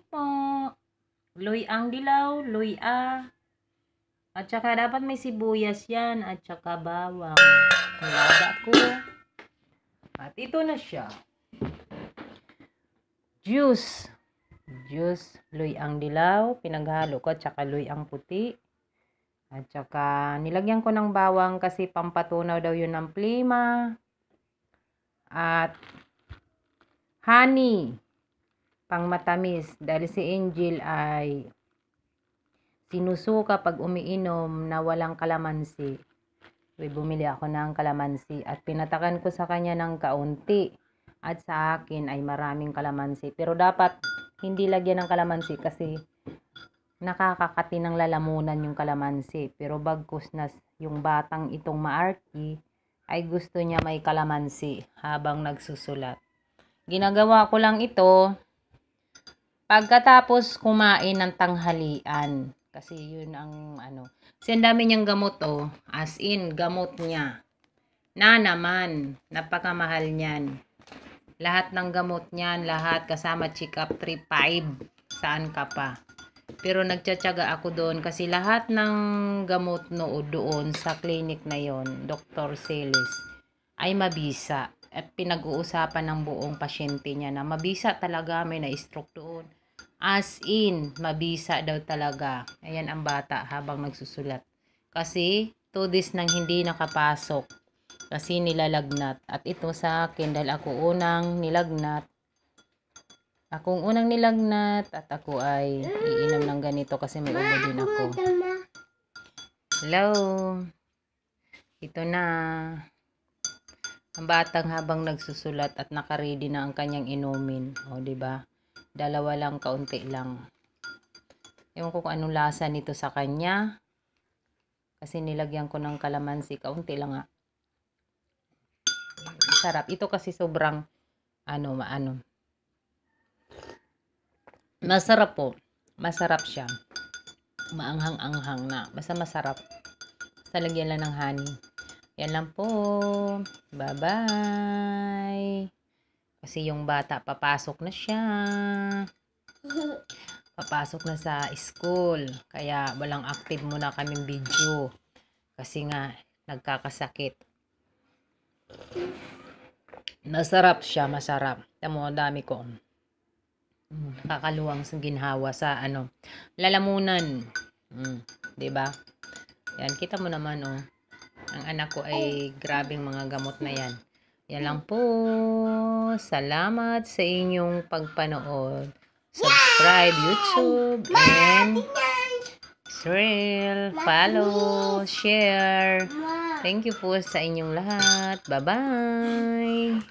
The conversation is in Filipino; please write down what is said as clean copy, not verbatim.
po. Luy-ang dilaw, luy-a. At saka dapat may sibuyas yan. At saka bawang. Nilaga ko. At ito na siya. Juice. Juice, luy-ang dilaw. Pinaghalo ko. At saka luy-ang puti. At saka nilagyan ko ng bawang kasi pampatunaw daw yun ng plima. At honey. Pang matamis. Dahil si Angel ay sinusuka pag umiinom na walang kalamansi. Bumili ako ng kalamansi at pinatakan ko sa kanya ng kaunti. At sa akin ay maraming kalamansi. Pero dapat hindi lagyan ng kalamansi kasi nakakakati ng lalamunan yung kalamansi. Pero bagkus na yung batang itong maarki ay gusto niya may kalamansi habang nagsusulat. Ginagawa ko lang ito pagkatapos kumain ng tanghalian. Kasi yun ang Kasi ang dami niyang gamot As in, gamot niya. Na naman. Napakamahal niyan. Lahat ng gamot niyan, lahat kasama check-up 3-5. Saan ka pa? Pero nagtsatsaga ako doon kasi lahat ng gamot doon sa clinic na yon, Dr. Celis, ay mabisa. At pinag-uusapan ng buong pasyente niya na mabisa talaga, may na-stroke doon. As in, mabisa daw talaga. Ayan ang bata habang nagsusulat. Kasi 2 days nang hindi nakapasok. Kasi nilalagnat. At ito sa akin dahil ako unang nilagnat. Akong unang nilagnat at ako ay iinom ng ganito kasi may ubo din ako. Hello. Ito na. Ang batang habang nagsusulat at nakaready na ang kanyang inumin. O, diba? Dalawa lang, kaunti lang. Ewan ko kung anong lasa nito sa kanya. Kasi nilagyan ko ng kalamansi. Kaunti lang nga. Sarap. Ito kasi sobrang masarap po. Masarap siya. Maanghang-anghang na. Basta masarap. Basta lagyan lang ng honey. Yan lang po. Bye-bye. Kasi yung bata, papasok na siya. Papasok na sa school. Kaya walang active muna kaming video. Kasi nga, nagkakasakit. Masarap siya, masarap. Tamo, dami ko. Nakakaluwang sa ginhawa sa lalamunan. 'Di ba? Yan, kita mo naman Ang anak ko ay grabing mga gamot na yan. Yan lang po. Salamat sa inyong pagpanood. Subscribe YouTube and Israel, follow, share. Thank you po sa inyong lahat. Bye-bye.